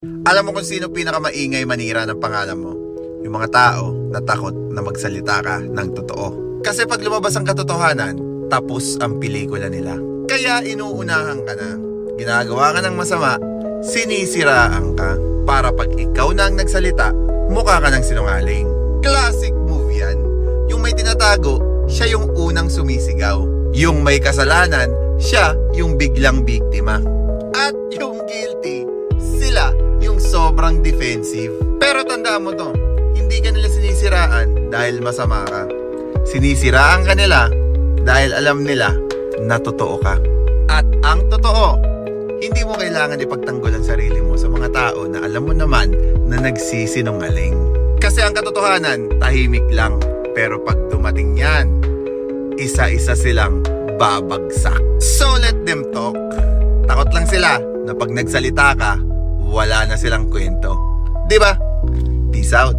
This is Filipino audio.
Alam mo kung sino pinakamaingay manira ng pangalan mo? Yung mga tao na takot na magsalita ka ng totoo. Kasi pag lumabas ang katotohanan, tapos ang pelikula nila. Kaya inuunahan ka na. Ginagawa ka ng masama, sinisiraan ka. Para pag ikaw na ang nagsalita, mukha ka ng sinungaling. Classic move yan. Yung may tinatago, siya yung unang sumisigaw. Yung may kasalanan, siya yung biglang biktima. At yung guilty, sila yung sobrang defensive. Pero tandaan mo to, hindi ka nila sinisiraan dahil masama ka. Sinisiraan ka nila dahil alam nila na totoo ka. At ang totoo, hindi mo kailangan ipagtanggol ang sarili mo sa mga tao na alam mo naman na nagsisinungaling. Kasi ang katotohanan, tahimik lang. Pero pag dumating yan, isa-isa silang babagsak. So let them talk. Takot lang sila na pag nagsalita ka, wala na silang kwento. Diba? Peace out.